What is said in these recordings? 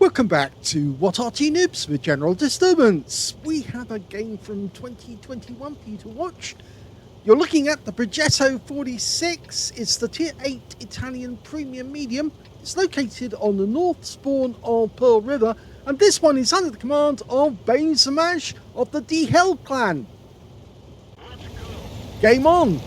Welcome back to What Arty Noobs with General Disturbance. We have a game from 2021 for you to watch. You're looking at the Progetto 46. It's the Tier 8 Italian Premium Medium. It's located on the north spawn of Pearl River, and this one is under the command of Benzemash of the DHELL clan. Game on!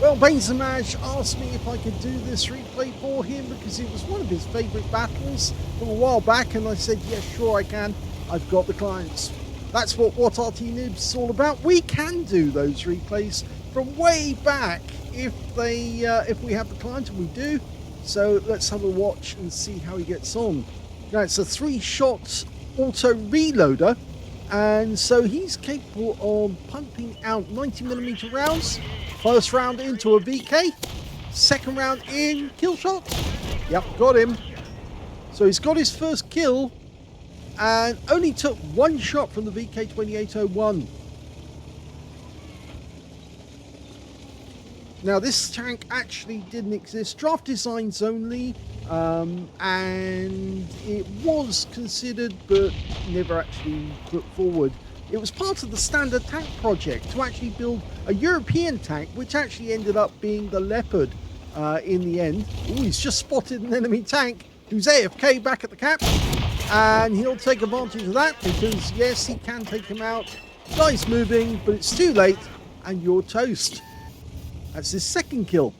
Well, Benzemash asked me if I could do this replay for him because it was one of his favourite battles from a while back, and I said, yes, sure I can. I've got the clients. That's what Arty Noobs is all about. We can do those replays from way back if we have the client, and we do. So let's have a watch and see how he gets on. Now, it's a 3-shot auto reloader, and so he's capable of pumping out 90mm rounds. First round into a VK, second round in kill shot. Yep, got him. So he's got his first kill and only took one shot from the VK2801. Now this tank actually didn't exist, draft designs only, and it was considered but never actually put forward. It was part of the standard tank project to actually build a European tank, which actually ended up being the Leopard in the end. Ooh, he's just spotted an enemy tank who's AFK back at the cap, and he'll take advantage of that because, yes, he can take him out. Guy's moving, but it's too late, and you're toast. That's his second kill.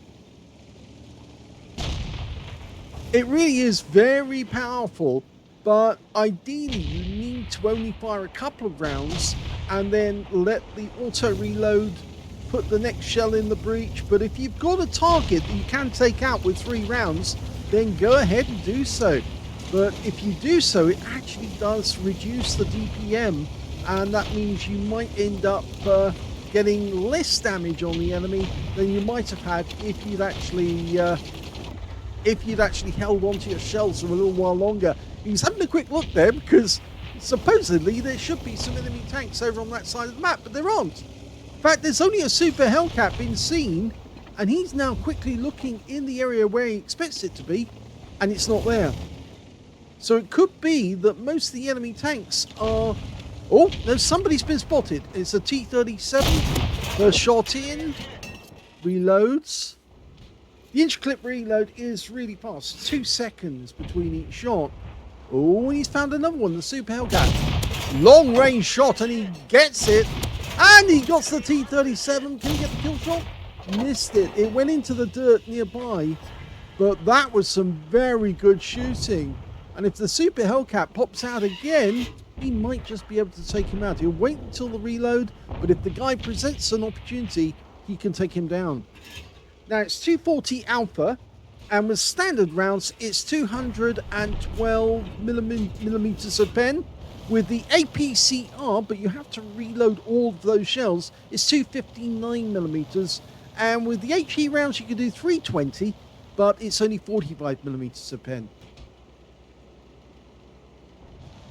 It really is very powerful, but ideally you need to only fire a couple of rounds and then let the auto reload put the next shell in the breech. But if you've got a target that you can take out with 3 rounds, then go ahead and do so. But if you do so, it actually does reduce the DPM, and that means you might end up getting less damage on the enemy than you might have had if you'd actually held onto your shells for a little while longer. He's having a quick look there because supposedly there should be some enemy tanks over on that side of the map, but there aren't. In fact, there's only a super Hellcat being seen, and he's now quickly looking in the area where he expects it to be, and it's not there. So it could be that most of the enemy tanks are... Oh, no, somebody's been spotted. It's a T-37. First shot in. Reloads. The inch clip reload is really fast. 2 seconds between each shot. Oh, and he's found another one, the Super Hellcat. Long range shot, and he gets it. And he got the T-37. Can he get the kill shot? Missed it. It went into the dirt nearby. But that was some very good shooting. And if the Super Hellcat pops out again, he might just be able to take him out. He'll wait until the reload, but if the guy presents an opportunity, he can take him down. Now, it's 240 Alpha, and with standard rounds, it's 212 millimeters of pen. With the APCR, but you have to reload all of those shells, it's 259 millimeters. And with the HE rounds, you can do 320, but it's only 45 millimeters of pen.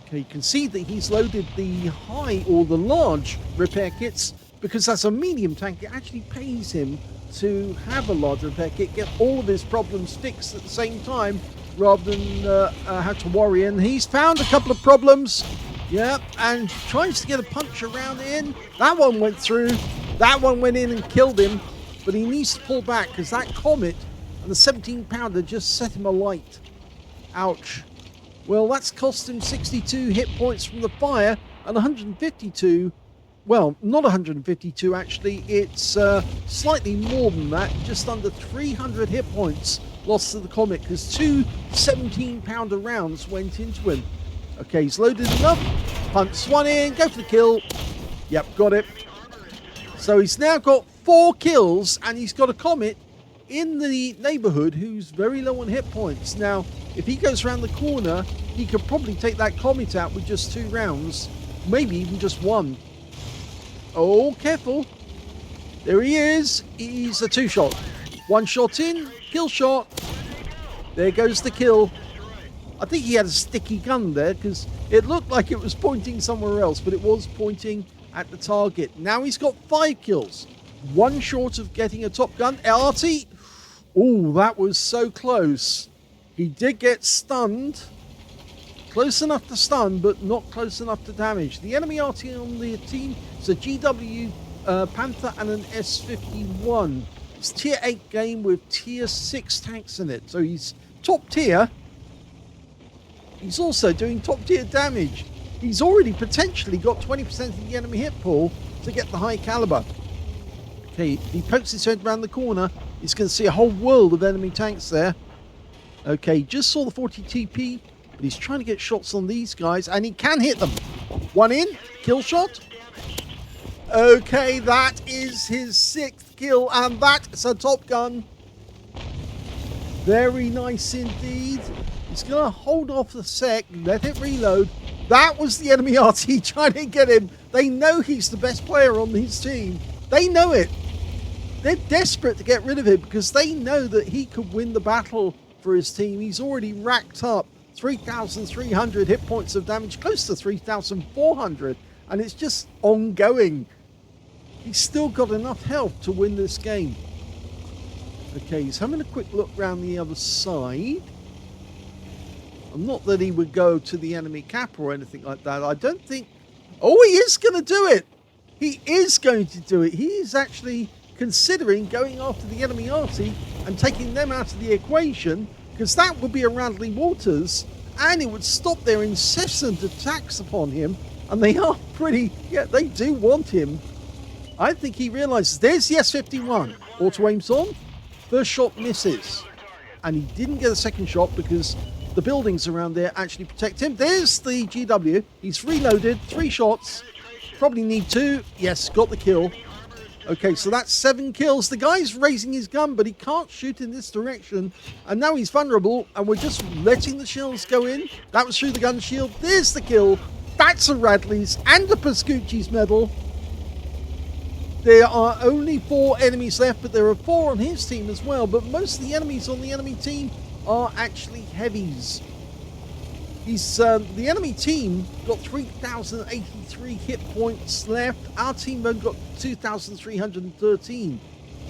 Okay, you can see that he's loaded the high or the large repair kits because as a medium tank, it actually pays him to have a large repair kit, get all of his problems fixed at the same time rather than have to worry. And he's found a couple of problems. Yep, and tries to get a punch around in. That one went through. That one went in and killed him. But he needs to pull back because that Comet and the 17-pounder just set him alight. Ouch. Well, that's cost him 62 hit points from the fire and 152. Well, not 152 actually. It's slightly more than that. Just under 300 hit points lost to the Comet because 2 17-pounder rounds went into him. Okay, he's loaded enough. Punts one in. Go for the kill. Yep, got it. So he's now got 4 kills, and he's got a Comet in the neighborhood who's very low on hit points. Now, if he goes around the corner, he could probably take that Comet out with just 2 rounds, maybe even just 1. Oh, careful. There he is. He's a 2-shot. 1 shot in, kill shot. There goes the kill. I think he had a sticky gun there because it looked like it was pointing somewhere else, but it was pointing at the target. Now he's got 5 kills. 1 short of getting a Top Gun. Arty. Oh, that was so close. He did get stunned. Close enough to stun, but not close enough to damage. The enemy Arty on the team is a GW Panther and an S51. It's tier 8 game with tier 6 tanks in it. So he's top tier. He's also doing top tier damage. He's already potentially got 20% of the enemy hit pool to get the high caliber. Okay, he pokes his head around the corner. He's going to see a whole world of enemy tanks there. Okay, just saw the 40 TP, but he's trying to get shots on these guys, and he can hit them. One in, kill shot. Okay, that is his 6th kill, and that's a Top Gun. Very nice indeed. He's going to hold off a sec, let it reload. That was the enemy RT trying to get him. They know he's the best player on his team. They know it. They're desperate to get rid of him because they know that he could win the battle for his team. He's already racked up 3,300 hit points of damage, close to 3,400, and it's just ongoing. He's still got enough health to win this game. Okay, he's having a quick look around the other side. Not that he would go to the enemy cap or anything like that. I don't think... Oh, he is going to do it. He is going to do it. He is actually considering going after the enemy Arty and taking them out of the equation, because that would be a Radley Waters, and it would stop their incessant attacks upon him. And they are pretty... Yeah, they do want him. I think he realizes... There's the S51. Auto aims on. First shot misses. And he didn't get a second shot because the buildings around there actually protect him. There's the GW. He's reloaded. 3 shots. Probably need 2. Yes, got the kill. Okay, so that's 7 kills. The guy's raising his gun, but he can't shoot in this direction. And now he's vulnerable, and we're just letting the shells go in. That was through the gun shield. There's the kill. That's a Radley's and a Pascucci's medal. There are only 4 enemies left, but there are 4 on his team as well. But most of the enemies on the enemy team are actually heavies. The enemy team got 3,083 hit points left. Our team only got 2,313.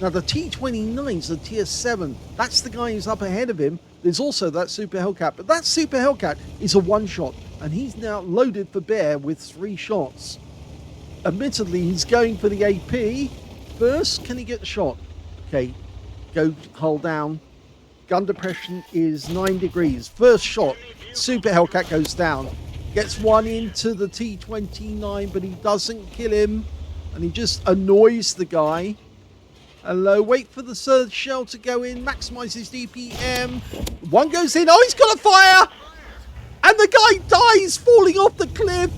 Now the T-29's a tier 7. That's the guy who's up ahead of him. There's also that Super Hellcat, but that Super Hellcat is a one-shot, and he's now loaded for bear with 3 shots. Admittedly, he's going for the AP. First, can he get the shot? Okay, go hull down. Gun depression is 9 degrees. First shot, Super Hellcat goes down. Gets one into the T-29, but he doesn't kill him. And he just annoys the guy. Hello, wait for the third shell to go in. Maximizes DPM. One goes in. Oh, he's got a fire! And the guy dies falling off the cliff.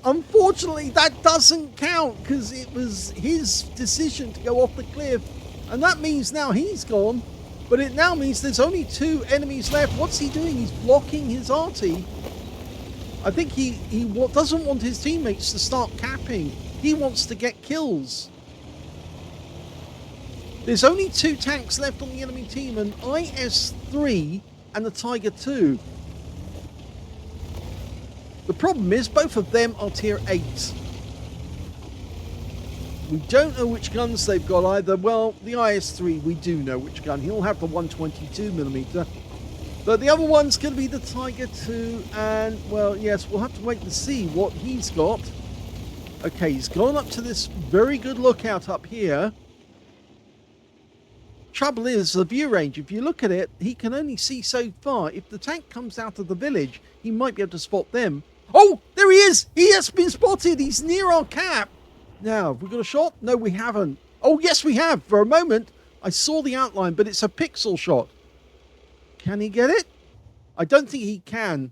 Unfortunately, that doesn't count because it was his decision to go off the cliff. And that means now he's gone. But it now means there's only 2 enemies left. What's he doing? He's blocking his Arty. I think he doesn't want his teammates to start capping. He wants to get kills. There's only 2 tanks left on the enemy team, an IS-3 and the Tiger II. The problem is both of them are tier 8. We don't know which guns they've got either. Well, the IS-3, we do know which gun. He'll have the 122mm. But the other one's going to be the Tiger II. And, well, yes, we'll have to wait and see what he's got. Okay, he's gone up to this very good lookout up here. Trouble is, the view range, if you look at it, he can only see so far. If the tank comes out of the village, he might be able to spot them. Oh, there he is! He has been spotted! He's near our cap! Now, have we got a shot? No, we haven't. Oh, yes, we have. For a moment, I saw the outline, but it's a pixel shot. Can he get it? I don't think he can.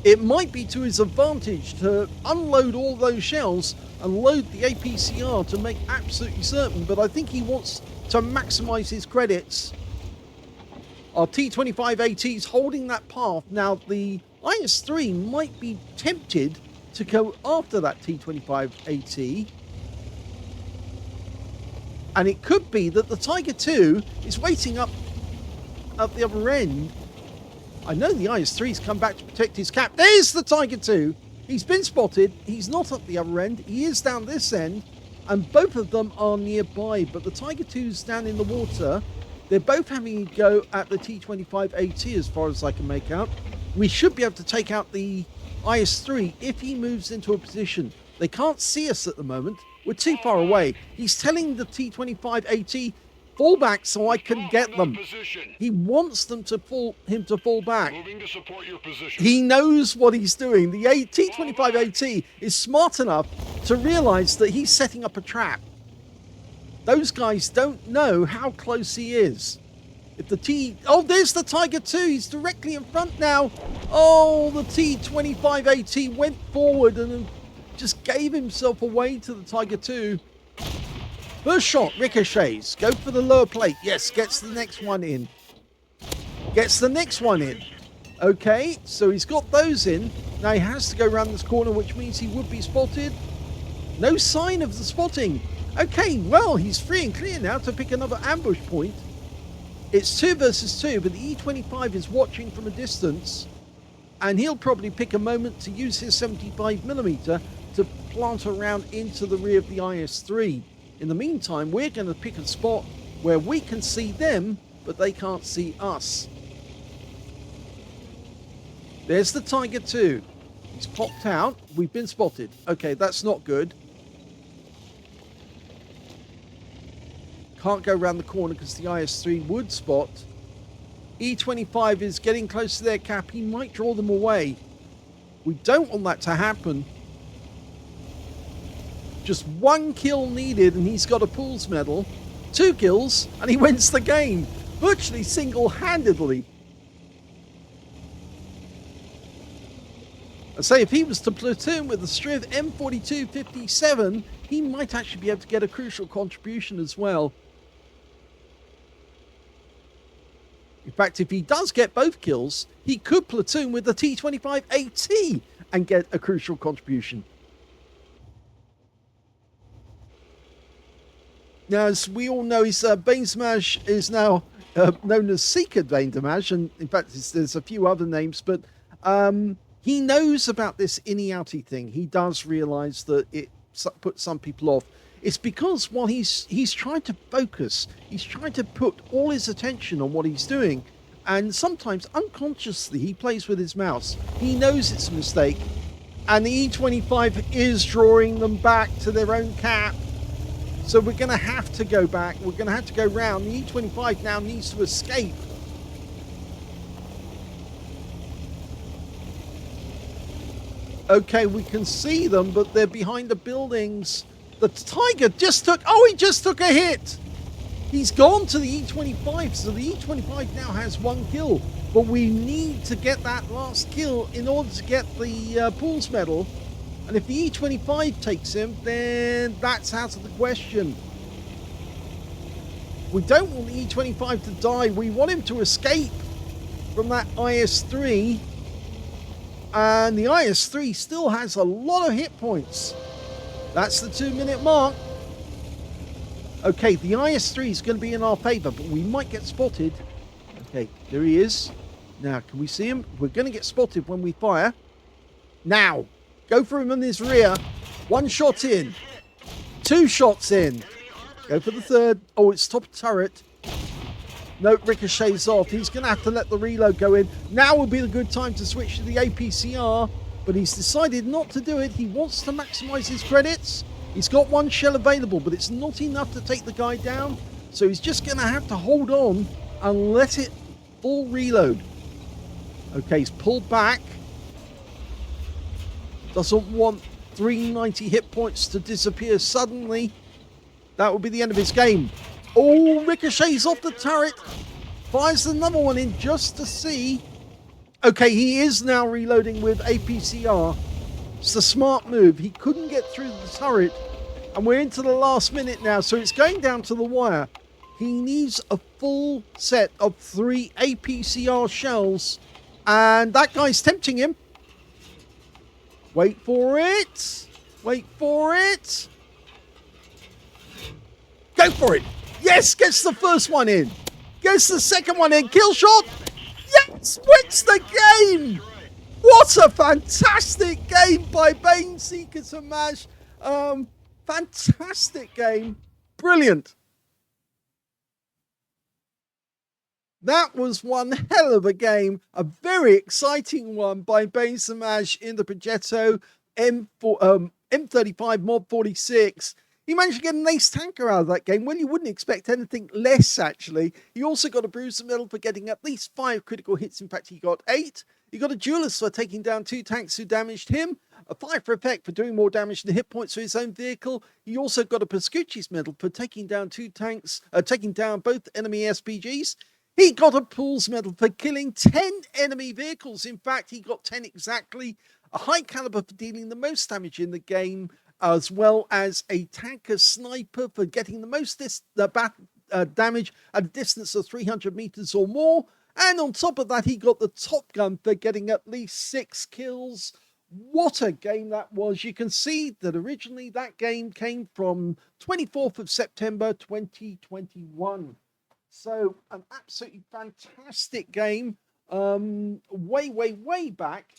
It might be to his advantage to unload all those shells and load the APCR to make absolutely certain, but I think he wants to maximize his credits. Our T-25 AT's holding that path. Now, the IS-3 might be tempted to go after that T-25 AT. And it could be that the Tiger II is waiting up at the other end. I know the IS-3's come back to protect his cap. There's the Tiger II. He's been spotted. He's not at the other end. He is down this end. And both of them are nearby. But the Tiger II's down in the water. They're both having a go at the T25AT as far as I can make out. We should be able to take out the IS-3 if he moves into a position. They can't see us at the moment. We're too far away. He's telling the T25AT, fall back so I can get them. He wants them to fall back. Moving to support your position. He knows what he's doing. The T25AT is smart enough to realize that he's setting up a trap. Those guys don't know how close he is. If the oh, there's the Tiger 2. He's directly in front now. Oh, the T25AT went forward and just gave himself away to the Tiger 2. First shot ricochets. Go for the lower plate. Yes, gets the next one in. Gets the next one in. Okay, so he's got those in. Now he has to go around this corner, which means he would be spotted. No sign of the spotting. Okay, well, he's free and clear now to pick another ambush point. It's 2 versus 2, but the E25 is watching from a distance, and he'll probably pick a moment to use his 75mm to plant around into the rear of the IS-3. In the meantime, we're going to pick a spot where we can see them, but they can't see us. There's the Tiger 2. He's popped out. We've been spotted. Okay, that's not good. Can't go around the corner because the IS-3 would spot. E25 is getting close to their cap. He might draw them away. We don't want that to happen. Just 1 kill needed and he's got a Pools medal. 2 kills and he wins the game. Virtually single-handedly. I say if he was to platoon with the Shure M42-57, he might actually be able to get a crucial contribution as well. In fact, if he does get both kills, he could platoon with the T25AT and get a crucial contribution. Now, as we all know, his Bane Smash is now known as Seeker Bane Damage, and in fact, there's a few other names, but he knows about this innie-outie thing. He does realise that it puts some people off. It's because while he's trying to focus, he's trying to put all his attention on what he's doing, and sometimes unconsciously he plays with his mouse. He knows it's a mistake, and the E25 is drawing them back to their own cap. So we're going to have to go back. We're going to have to go round. The E25 now needs to escape. Okay, we can see them, but they're behind the buildings. The Tiger just took... Oh, he just took a hit! He's gone to the E25, so the E25 now has 1 kill. But we need to get that last kill in order to get the Pools medal. And if the E25 takes him, then that's out of the question. We don't want the E25 to die. We want him to escape from that IS-3. And the IS-3 still has a lot of hit points. That's the 2-minute mark. Okay, the IS-3 is going to be in our favour, but we might get spotted. Okay, there he is. Now, can we see him? We're going to get spotted when we fire. Now, go for him in his rear. 1 shot in. 2 shots in. Go for the 3rd. Oh, it's top turret. No, ricochets off. He's going to have to let the reload go in. Now would be the good time to switch to the APCR, but he's decided not to do it. He wants to maximize his credits. He's got 1 shell available, but it's not enough to take the guy down. So he's just going to have to hold on and let it full reload. Okay, he's pulled back. Doesn't want 390 hit points to disappear suddenly. That would be the end of his game. Oh, ricochets off the turret. Fires another one in just to see. Okay, he is now reloading with APCR. It's the smart move. He couldn't get through the turret. And we're into the last minute now, so it's going down to the wire. He needs a full set of 3 APCR shells. And that guy's tempting him. Wait for it. Wait for it. Go for it. Yes, gets the first one in. Gets the second one in. Kill shot. Yes, wins the game. What a fantastic game by Bane Seeker Smash. Fantastic game. Brilliant. That was one hell of a game, a very exciting one by Bensamaj in the Progetto M35 Mod 46. He managed to get an ace tanker out of that game. Well, you wouldn't expect anything less, actually. He also got a bruiser medal for getting at least 5 critical hits. In fact, he got 8. He got a duelist for taking down 2 tanks who damaged him, a 5 for effect for doing more damage than hit points for his own vehicle. He also got a Pascucci's medal for taking down 2 tanks, taking down both enemy SPGs. He got a Pools medal for killing 10 enemy vehicles. In fact, he got 10 exactly. A high caliber for dealing the most damage in the game, as well as a tanker sniper for getting the most damage at a distance of 300 meters or more. And on top of that, he got the Top Gun for getting at least 6 kills. What a game that was. You can see that originally that game came from 24th of September 2021. So an absolutely fantastic game, way back,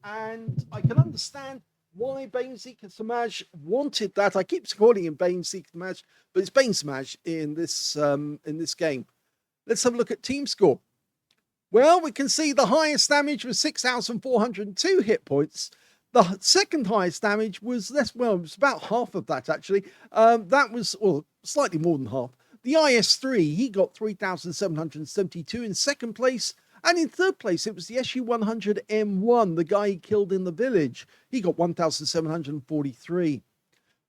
and I can understand why Bensamaj wanted that. I keep calling him Bensamaj, but it's Bensamaj in this game. Let's have a look at team score. Well, we can see the highest damage was 6,402 hit points. The second highest damage was less. Well, it was about half of that actually. That was, or slightly more than half. The IS-3, he got 3,772 in second place. And in third place, it was the SU-100M1, the guy he killed in the village. He got 1,743.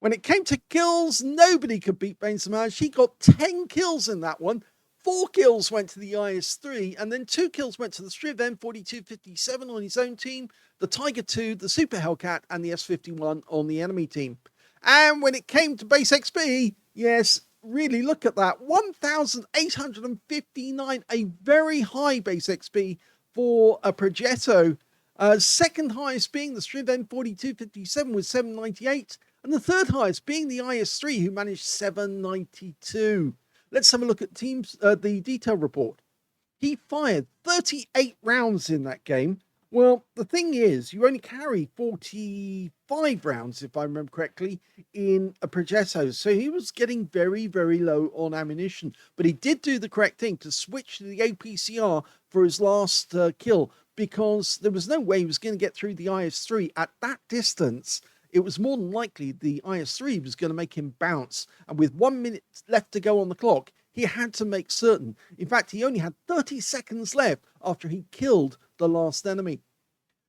When it came to kills, nobody could beat Bensamaj. He got 10 kills in that one. 4 kills went to the IS-3, and then 2 kills went to the Striv M4257 on his own team, the Tiger II, the Super Hellcat, and the S51 on the enemy team. And when it came to base XP, yes, really look at that, 1,859, a very high base XP for a Progetto. Second highest being the Striv M4257 with 798, and the third highest being the IS-3 who managed 792. Let's have a look at the detail report. He fired 38 rounds in that game. Well, the thing is, you only carry 45 rounds, if I remember correctly, in a Progetto. So he was getting very low on ammunition. But he did do the correct thing to switch to the APCR for his last kill, because there was no way he was going to get through the IS-3 at that distance. It was more than likely the IS-3 was going to make him bounce. And with 1 minute left to go on the clock, he had to make certain. In fact, he only had 30 seconds left after he killed the last enemy.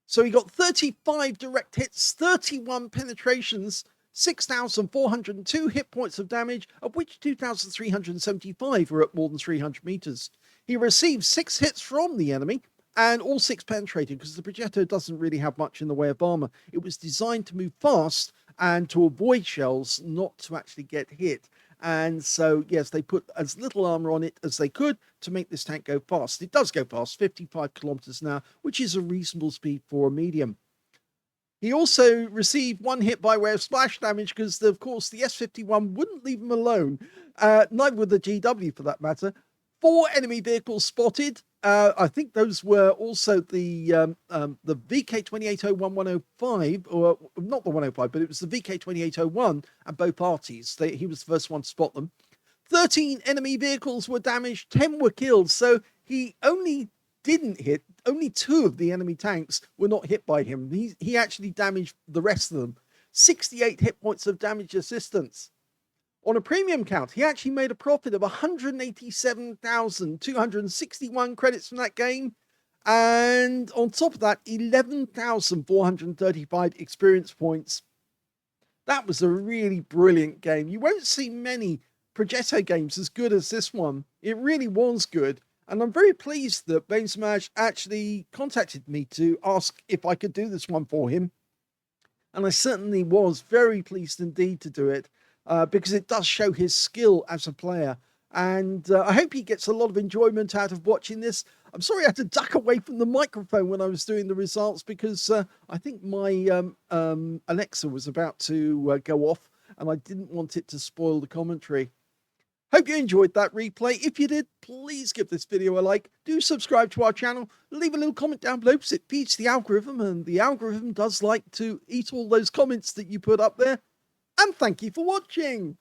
So he got 35 direct hits, 31 penetrations, 6,402 hit points of damage, of which 2,375 were at more than 300 meters. He received 6 hits from the enemy, and all 6 penetrated, because the Progetto doesn't really have much in the way of armor. It was designed to move fast and to avoid shells, not to actually get hit. And so, yes, they put as little armor on it as they could to make this tank go fast. It does go fast, 55 kilometers an hour, which is a reasonable speed for a medium. He also received 1 hit by way of splash damage because, of course, the S51 wouldn't leave him alone. Neither would the GW, for that matter. 4 enemy vehicles spotted. I think those were also the VK2801-105, or not the 105, but it was the VK2801 and both Artys. He was the first one to spot them. 13 enemy vehicles were damaged, 10 were killed, so he only didn't hit, only 2 of the enemy tanks were not hit by him. He actually damaged the rest of them. 68 hit points of damage assistance. On a premium count, he actually made a profit of 187,261 credits from that game. And on top of that, 11,435 experience points. That was a really brilliant game. You won't see many Progetto games as good as this one. It really was good. And I'm very pleased that Bensamaj actually contacted me to ask if I could do this one for him. And I certainly was very pleased indeed to do it. Because it does show his skill as a player. And I hope he gets a lot of enjoyment out of watching this. I'm sorry I had to duck away from the microphone when I was doing the results, because I think my Alexa was about to go off, and I didn't want it to spoil the commentary. Hope you enjoyed that replay. If you did, please give this video a like. Do subscribe to our channel. Leave a little comment down below, because it feeds the algorithm, and the algorithm does like to eat all those comments that you put up there. And thank you for watching.